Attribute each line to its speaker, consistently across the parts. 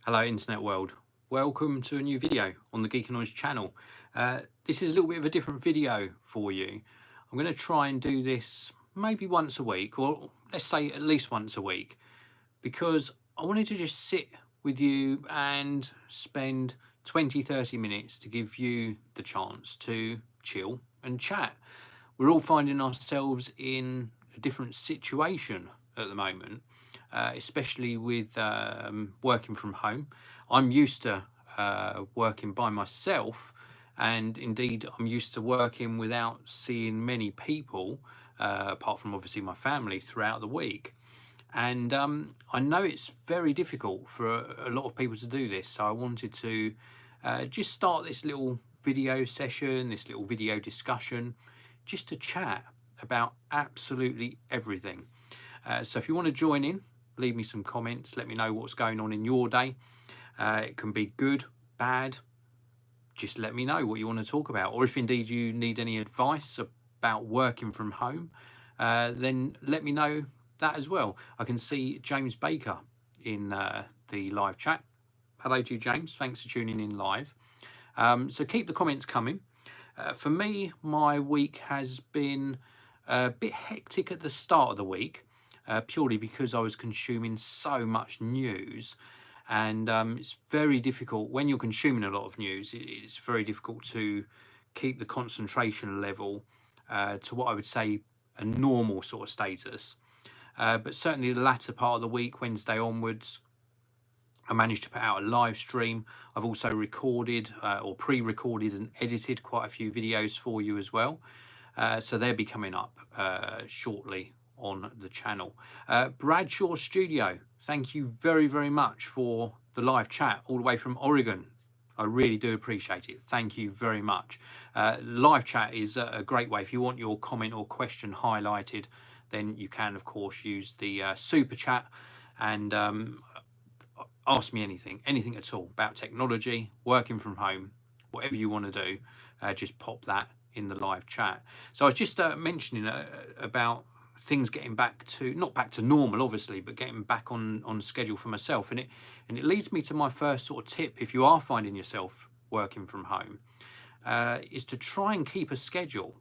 Speaker 1: Hello internet world, welcome to a new video on the Geekanoids channel. This is a little bit of a different video for you. I'm going to try and do this maybe once a week, or let's say at least once a week, because I wanted to just sit with you and spend 20-30 minutes to give you the chance to chill and chat. We're all finding ourselves in a different situation at the moment, especially with working from home. I'm used to working by myself, and indeed I'm used to working without seeing many people, apart from obviously my family, throughout the week. And I know it's very difficult for a lot of people to do this, so I wanted to just start this little video session, this little video discussion, just to chat about absolutely everything. So if you want to join in, leave me some comments, let me know what's going on in your day. It can be good, bad, just let me know what you want to talk about, or if indeed you need any advice about working from home, then let me know that as well. I can see James Baker in the live chat. Hello to you, James. Thanks for tuning in live. So keep the comments coming. For me, my week has been a bit hectic at the start of the week, purely because I was consuming so much news. And it's very difficult when you're consuming a lot of news. It's very difficult to keep the concentration level to what I would say a normal sort of status. But certainly the latter part of the week, Wednesday onwards, I managed to put out a live stream. I've also recorded or pre-recorded and edited quite a few videos for you as well. So they'll be coming up shortly on the channel. Bradshaw Studio, thank you very, very much for the live chat all the way from Oregon. I really do appreciate it. Thank you very much. Live chat is a great way. If you want your comment or question highlighted, then you can, of course, use the super chat and ask me anything at all about technology, working from home, whatever you want to do, just pop that in the live chat. So I was just mentioning about things getting back to, not back to normal obviously, but getting back on schedule for myself, and it leads me to my first sort of tip. If you are finding yourself working from home, is to try and keep a schedule.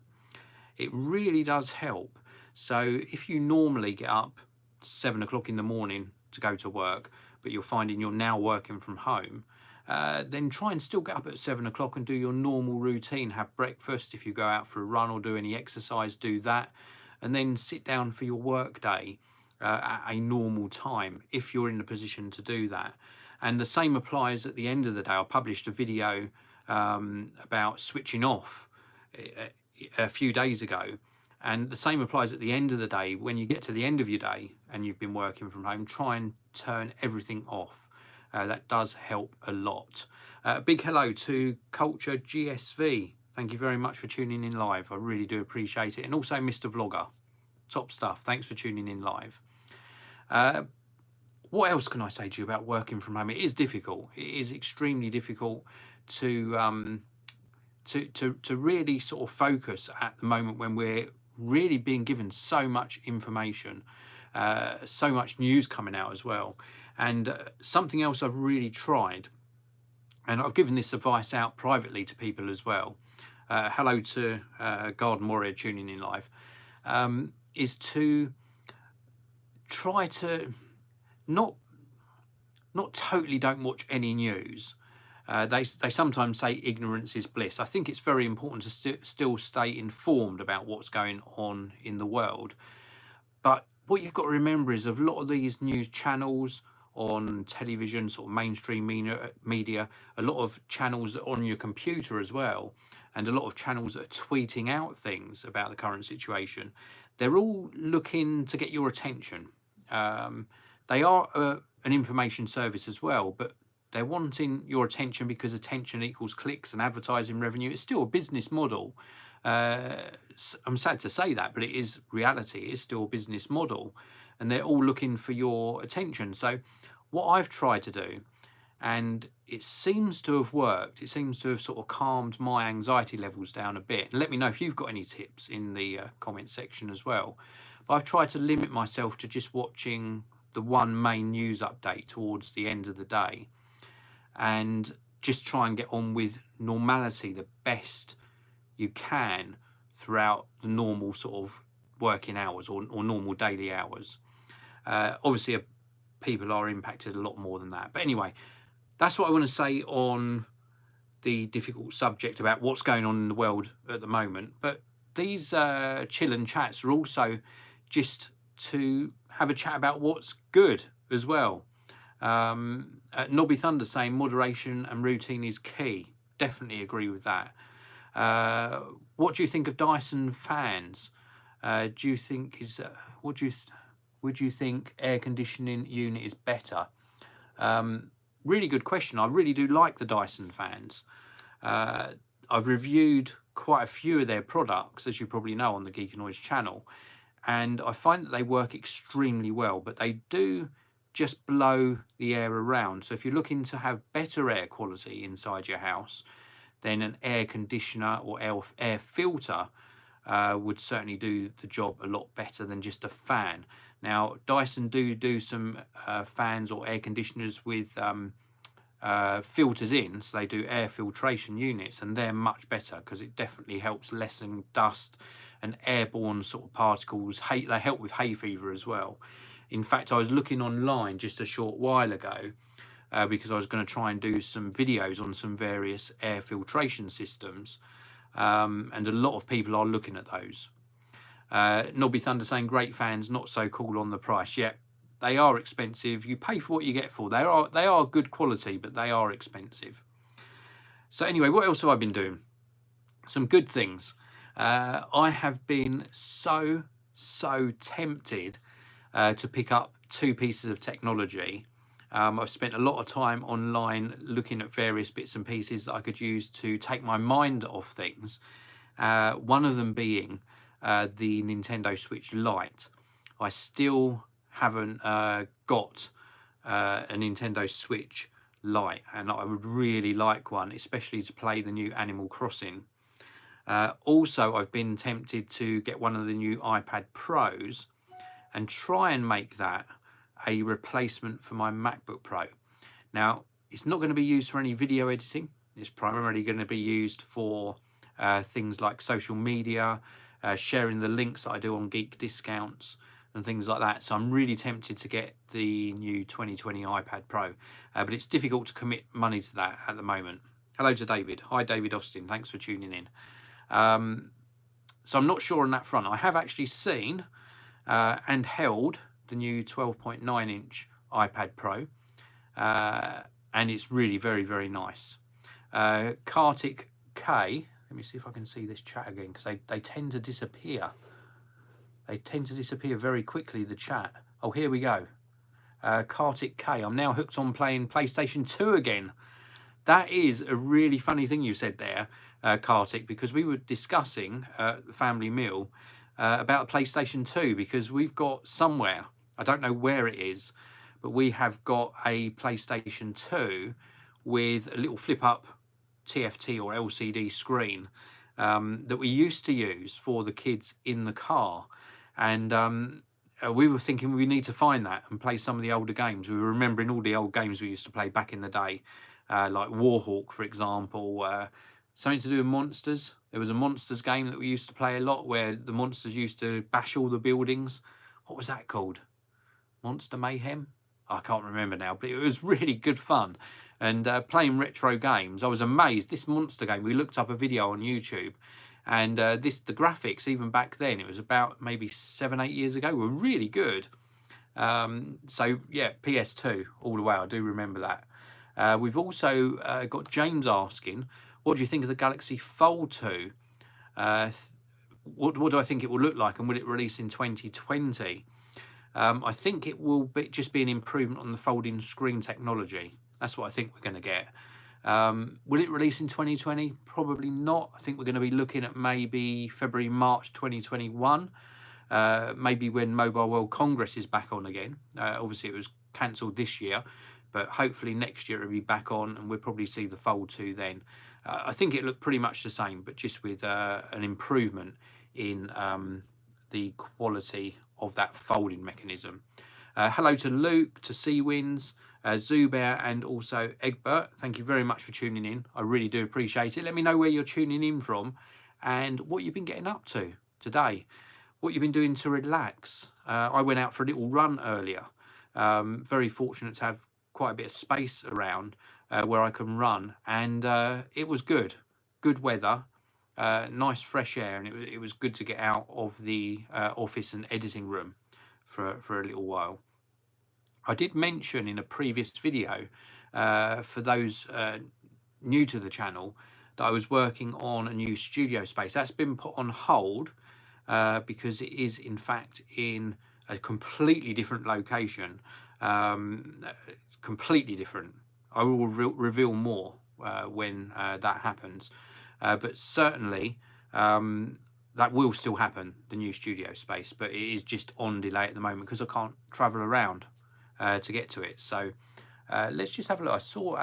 Speaker 1: It really does help. So if you normally get up 7 o'clock in the morning to go to work, but you're finding you're now working from home, then try and still get up at 7 o'clock and do your normal routine. Have breakfast. If you go out for a run or do any exercise, do that, and then sit down for your work day at a normal time if you're in a position to do that. And the same applies at the end of the day. I published a video about switching off a few days ago, and the same applies at the end of the day. When you get to the end of your day and you've been working from home, try and turn everything off. That does help a lot. Big hello to Culture GSV. Thank you very much for tuning in live. I really do appreciate it. And also Mr. Vlogger. Top stuff. Thanks for tuning in live. What else can I say to you about working from home? It is difficult. It is extremely difficult to really sort of focus at the moment when we're really being given so much information, so much news coming out as well. And something else I've really tried, and I've given this advice out privately to people as well. Hello to Garden Warrior tuning in live. Is to try to not totally don't watch any news. They sometimes say ignorance is bliss. I think it's very important to still stay informed about what's going on in the world. But what you've got to remember is a lot of these news channels on television, sort of mainstream media, a lot of channels on your computer as well, and a lot of channels that are tweeting out things about the current situation. They're all looking to get your attention. They are an information service as well, but they're wanting your attention because attention equals clicks and advertising revenue. It's still a business model. I'm sad to say that, but it is reality. It is still a business model, and they're all looking for your attention. So what I've tried to do, and it seems to have worked, it seems to have sort of calmed my anxiety levels down a bit. And let me know if you've got any tips in the comment section as well. But I've tried to limit myself to just watching the one main news update towards the end of the day. and just try and get on with normality the best you can throughout the normal sort of working hours or normal daily hours. Obviously, people are impacted a lot more than that. But anyway, that's what I want to say on the difficult subject about what's going on in the world at the moment. But these chill and chats are also just to have a chat about what's good as well. Nobby Thunder saying moderation and routine is key. Definitely agree with that. What do you think of Dyson fans? Do you think is would you think air conditioning unit is better? Really good question. I really do like the Dyson fans. I've reviewed quite a few of their products, as you probably know, on the Geekanoids channel, and I find that they work extremely well, but they do just blow the air around. So if you're looking to have better air quality inside your house, then an air conditioner or air filter would certainly do the job a lot better than just a fan. Now, Dyson do some fans or air conditioners with filters in, so they do air filtration units, and they're much better because it definitely helps lessen dust and airborne sort of particles. They help with hay fever as well. In fact, I was looking online just a short while ago because I was going to try and do some videos on some various air filtration systems, and a lot of people are looking at those. Nobby Thunder saying great fans, not so cool on the price. Yet they are expensive. You pay for what you get for. They are good quality, but they are expensive. So anyway, what else have I been doing? Some good things. I have been so tempted to pick up 2 pieces of technology. I've spent a lot of time online looking at various bits and pieces that I could use to take my mind off things. One of them being the Nintendo Switch Lite. I still haven't got a Nintendo Switch Lite, and I would really like one, especially to play the new Animal Crossing. Also, I've been tempted to get one of the new iPad Pros and try and make that a replacement for my MacBook Pro. Now, it's not going to be used for any video editing. It's primarily going to be used for things like social media, sharing the links that I do on Geek Discounts and things like that. So I'm really tempted to get the new 2020 iPad Pro, but it's difficult to commit money to that at the moment. Hello to David. Hi, David Austin. Thanks for tuning in. So I'm not sure on that front. I have actually seen and held the new 12.9 inch iPad Pro, and it's really very nice. Kartik K, let me see if I can see this chat again, because they tend to disappear. They tend to disappear very quickly, the chat. Oh, here we go. Kartik K, I'm now hooked on playing PlayStation 2 again. That is a really funny thing you said there, Kartik, because we were discussing the family meal about PlayStation 2, because we've got somewhere, I don't know where it is, but we have got a PlayStation 2 with a little flip-up TFT or LCD screen that we used to use for the kids in the car. And we were thinking we need to find that and play some of the older games. We were remembering all the old games we used to play back in the day, like Warhawk, for example, something to do with monsters. There was a monsters game that we used to play a lot where the monsters used to bash all the buildings. What was that called? Monster Mayhem? I can't remember now, but it was really good fun. And playing retro games, I was amazed. This monster game, we looked up a video on YouTube, and the graphics, even back then, it was about maybe 7-8 years ago, were really good. So yeah, PS2 all the way. I do remember that. We've also got James asking, what do you think of the Galaxy Fold 2? What do I think it will look like, and will it release in 2020? I think it will just be an improvement on the folding screen technology. That's what I think we're going to get. Will it release in 2020? Probably not. I think we're going to be looking at maybe February, March 2021. Maybe when Mobile World Congress is back on again. Obviously, it was cancelled this year, but hopefully next year it'll be back on, and we'll probably see the Fold 2 then. I think it looked pretty much the same, but just with an improvement in the quality of that folding mechanism. Hello to Luke, to Seawinds, Zubair and also Egbert, thank you very much for tuning in. I really do appreciate it. Let me know where you're tuning in from and what you've been getting up to today, what you've been doing to relax. I went out for a little run earlier. Very fortunate to have quite a bit of space around where I can run, and it was good. Good weather, nice fresh air, and it was good to get out of the office and editing room for a little while. I did mention in a previous video, for those new to the channel, that I was working on a new studio space. That's been put on hold because it is in fact in a completely different location, completely different. I will reveal more when that happens, but certainly that will still happen, the new studio space, but it is just on delay at the moment because I can't travel around to get to it. So let's just have a look. I saw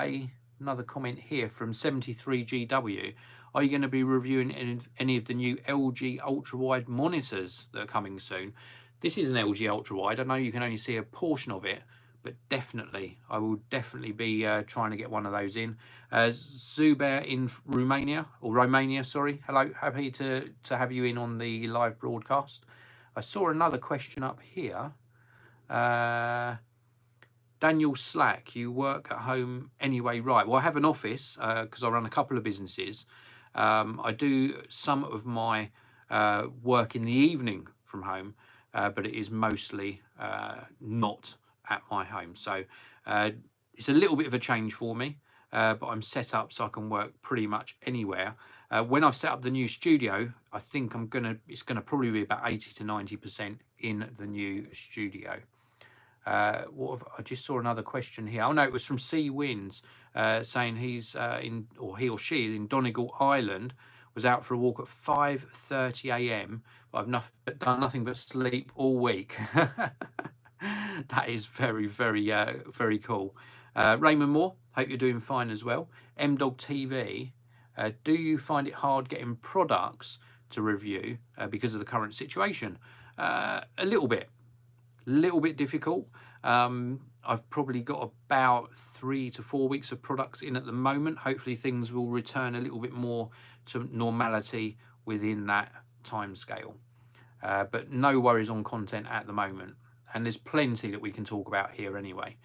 Speaker 1: another comment here from 73GW. Are you going to be reviewing any of the new LG ultra-wide monitors that are coming soon? This is an LG ultra-wide. I know you can only see a portion of it, but definitely, I will definitely be trying to get one of those in. Zubair in Romania, sorry. Hello, happy to have you in on the live broadcast. I saw another question up here. Daniel Slack, you work at home anyway, right? Well, I have an office because I run a couple of businesses. I do some of my work in the evening from home, but it is mostly not at my home. So it's a little bit of a change for me, but I'm set up so I can work pretty much anywhere. When I've set up the new studio, I think it's gonna probably be about 80 to 90% in the new studio. I just saw another question here. Oh no, it was from C Wins saying he or she is in Donegal Island, was out for a walk at 5:30 a.m. but I've done nothing but sleep all week. That is very, very, very cool. Raymond Moore, hope you're doing fine as well. MDog TV, do you find it hard getting products to review because of the current situation? A little bit difficult. I've probably got about 3 to 4 weeks of products in at the moment. Hopefully things will return a little bit more to normality within that time scale. But no worries on content at the moment. And there's plenty that we can talk about here anyway.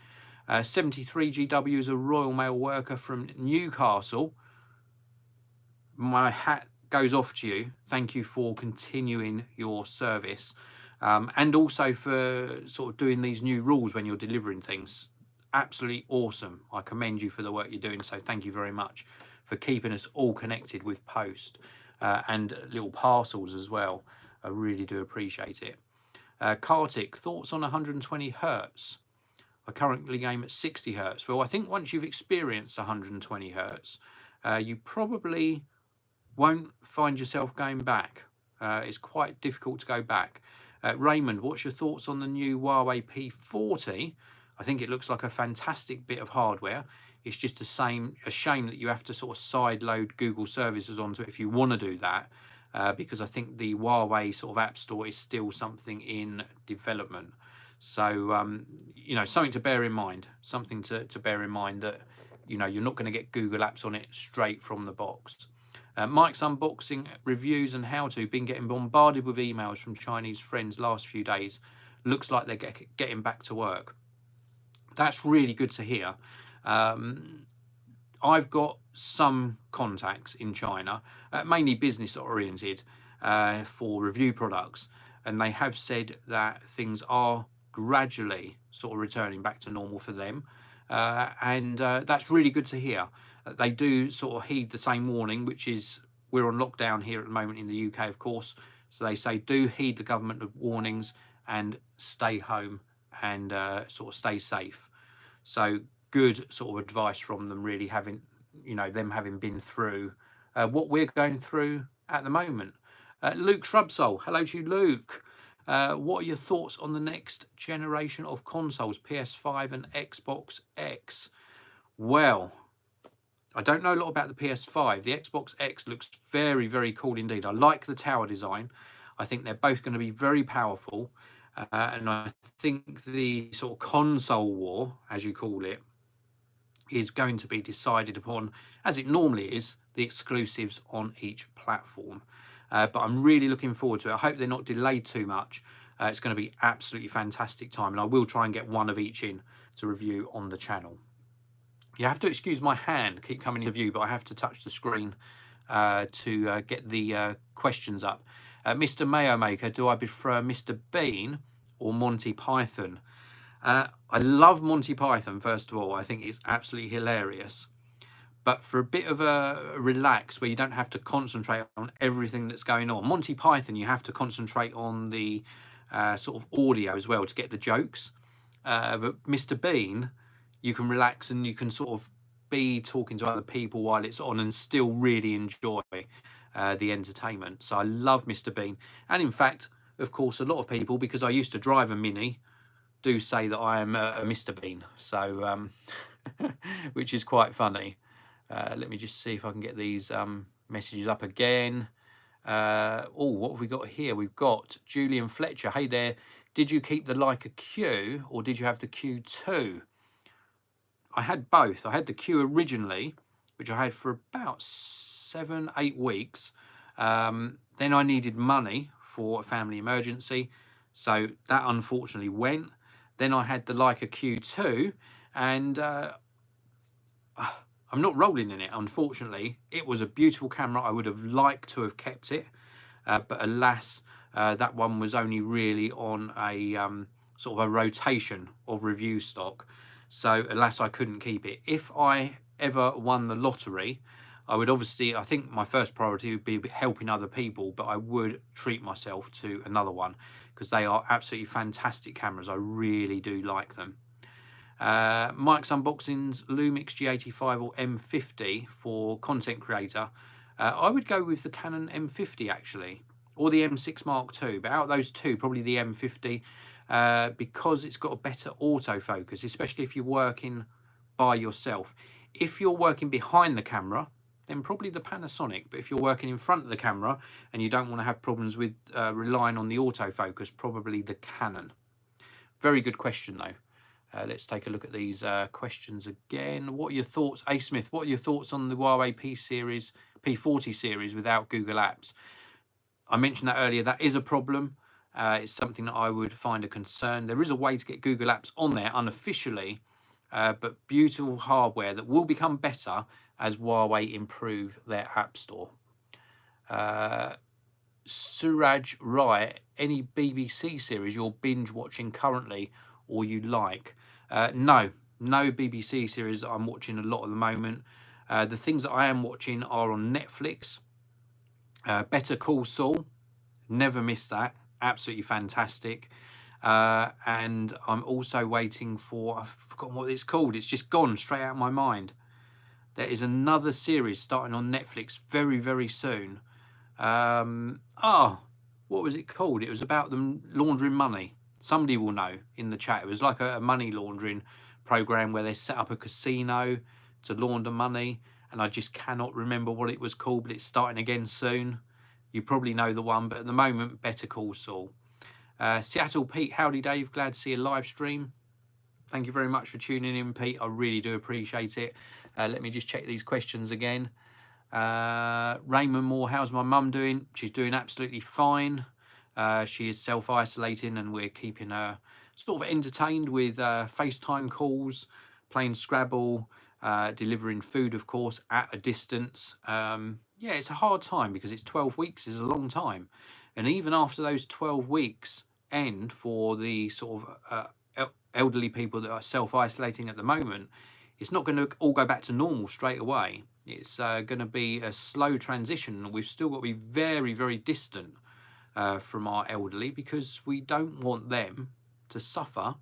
Speaker 1: 73GW is a Royal Mail worker from Newcastle. My hat goes off to you. Thank you for continuing your service. And also for sort of doing these new rules when you're delivering things. Absolutely awesome. I commend you for the work you're doing. So thank you very much for keeping us all connected with post and little parcels as well. I really do appreciate it. Kartik, thoughts on 120 hertz? I currently aim at 60 hertz. Well, I think once you've experienced 120 hertz, you probably won't find yourself going back. It's quite difficult to go back. Raymond, what's your thoughts on the new Huawei P40? I think it looks like a fantastic bit of hardware. It's just a shame that you have to sort of sideload Google services onto it if you want to do that, because I think the Huawei sort of app store is still something in development. So, you know, something to bear in mind, that, you know, you're not going to get Google apps on it straight from the box. Mike's unboxing reviews and how-to, been getting bombarded with emails from Chinese friends last few days. Looks like they're getting back to work. That's really good to hear. I've got some contacts in China, mainly business oriented, for review products, and they have said that things are gradually sort of returning back to normal for them. And that's really good to hear. They do sort of heed the same warning, which is we're on lockdown here at the moment in the UK, of course. So they say do heed the government warnings and stay home and sort of stay safe. So good sort of advice from them, really having, you know, them having been through what we're going through at the moment. Luke Shrubsole, hello to you, Luke. What are your thoughts on the next generation of consoles, PS5 and Xbox X? Well, I don't know a lot about the PS5. The Xbox X looks very, very cool indeed. I like the tower design. I think they're both going to be very powerful. And I think the sort of console war, as you call it, is going to be decided upon, as it normally is, the exclusives on each platform. But I'm really looking forward to it. I hope they're not delayed too much. It's going to be absolutely fantastic time, and I will try and get one of each in to review on the channel. You have to excuse my hand, keep coming into view, but I have to touch the screen to get the questions up. Mr. Mayo Maker, do I prefer Mr. Bean or Monty Python? I love Monty Python, first of all. I think it's absolutely hilarious. But for a bit of a relax where you don't have to concentrate on everything that's going on, Monty Python, you have to concentrate on the sort of audio as well to get the jokes. But Mr. Bean, you can relax and you can sort of be talking to other people while it's on and still really enjoy the entertainment. So I love Mr. Bean. And in fact, of course, a lot of people, because I used to drive a Mini, do say that I am a Mr. Bean. So, which is quite funny. Let me just see if I can get these messages up again. Oh, what have we got here? We've got Julian Fletcher. Hey there. Did you keep the Leica Q or did you have the Q2? I had both. I had the Q originally, which I had for about 7-8 weeks. Then I needed money for a family emergency. So that unfortunately went. Then I had the Leica Q2 and I'm not rolling in it, unfortunately. It was a beautiful camera. I would have liked to have kept it, but alas, that one was only really on a sort of a rotation of review stock. So alas, I couldn't keep it. If I ever won the lottery, I would obviously, I think my first priority would be helping other people, but I would treat myself to another one because they are absolutely fantastic cameras. I really do like them. Mike's Unboxings, Lumix G85 or M50 for content creator. I would go with the Canon M50 actually, or the M6 Mark II, but out of those two, probably the M50 because it's got a better autofocus, especially if you're working by yourself. If you're working behind the camera, then probably the Panasonic, but if you're working in front of the camera and you don't want to have problems with relying on the autofocus, probably the Canon. Very good question though. Let's take a look at these questions again. What are your thoughts, A Smith? What are your thoughts on the Huawei P40 series without Google Apps? I mentioned that earlier. That is a problem. It's something that I would find a concern. There is a way to get Google Apps on there unofficially, but beautiful hardware that will become better as Huawei improve their app store. Suraj Rai, any BBC series you're binge watching currently or you like? No BBC series that I'm watching a lot at the moment. The things that I am watching are on Netflix. Better Call Saul, never missed that, absolutely fantastic. And I'm also waiting for, I've forgotten what it's called, it's just gone straight out of my mind. There is another series starting on Netflix very soon. What was it called? It was about them laundering money. Somebody will know in the chat. It was like a money laundering program where they set up a casino to launder money, and I just cannot remember what it was called, but it's starting again soon. You probably know the one, but at the moment, Better Call Saul. Seattle Pete, howdy Dave, glad to see a live stream. Thank you very much for tuning in, Pete. I really do appreciate it. Let me just check these questions again. Raymond Moore, how's my mum doing? She's doing absolutely fine. She is self-isolating and we're keeping her sort of entertained with FaceTime calls, playing Scrabble, delivering food, of course, at a distance. Yeah, it's a hard time because it's 12 weeks is a long time. And even after those 12 weeks end for the sort of elderly people that are self-isolating at the moment, it's not going to all go back to normal straight away. It's going to be a slow transition. We've still got to be very distant from our elderly because we don't want them to suffer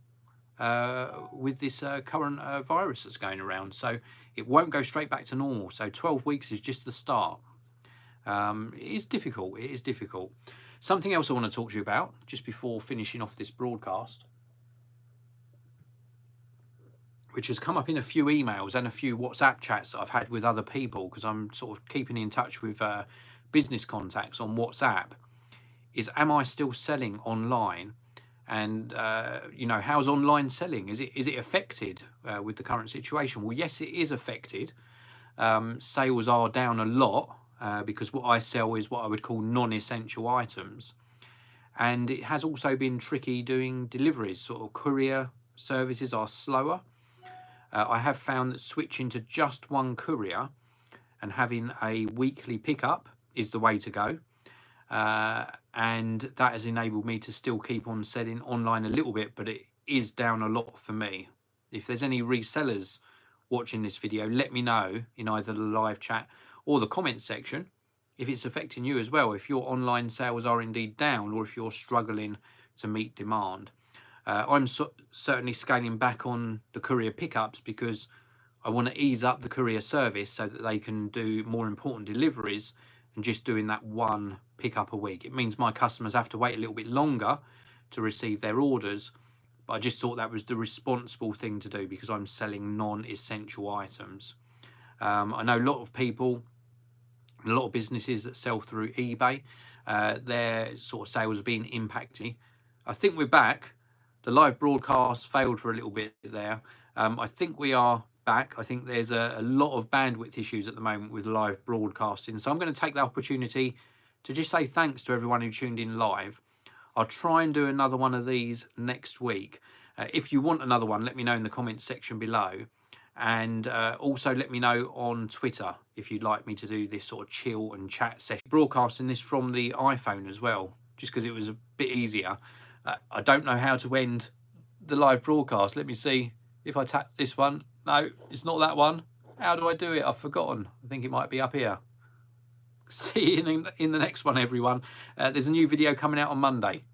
Speaker 1: with this current virus that's going around. So it won't go straight back to normal. So 12 weeks is just the start. It is difficult. It is difficult. Something else I want to talk to you about just before finishing off this broadcast, which has come up in a few emails and a few WhatsApp chats that I've had with other people because I'm sort of keeping in touch with business contacts on WhatsApp, is am I still selling online And you know, how's online selling? Is it affected with the current situation? Well, yes, it is affected. Sales are down a lot because what I sell is what I would call non-essential items. And it has also been tricky doing deliveries. Sort of courier services are slower. I have found that switching to just one courier and having a weekly pickup is the way to go. And that has enabled me to still keep on selling online a little bit, but it is down a lot for me. If there's any resellers watching this video, let me know in either the live chat or the comment section if it's affecting you as well, if your online sales are indeed down or if you're struggling to meet demand. I'm certainly scaling back on the courier pickups because I want to ease up the courier service so that they can do more important deliveries and just doing that one pickup a week. It means my customers have to wait a little bit longer to receive their orders, but I just thought that was the responsible thing to do because I'm selling non-essential items. I know a lot of people, a lot of businesses that sell through eBay, their sort of sales are being impacted. I think we're back. The live broadcast failed for a little bit there. I think we are back. I think there's a lot of bandwidth issues at the moment with live broadcasting. So I'm going to take the opportunity to just say thanks to everyone who tuned in live. I'll try and do another one of these next week. If you want another one, let me know in the comments section below. And also let me know on Twitter if you'd like me to do this sort of chill and chat session. Broadcasting this from the iPhone as well, just because it was a bit easier. I don't know how to end the live broadcast. Let me see if I tap this one. No, it's not that one. How do I do it? I've forgotten. I think it might be up here. See you in the next one, everyone. There's a new video coming out on Monday.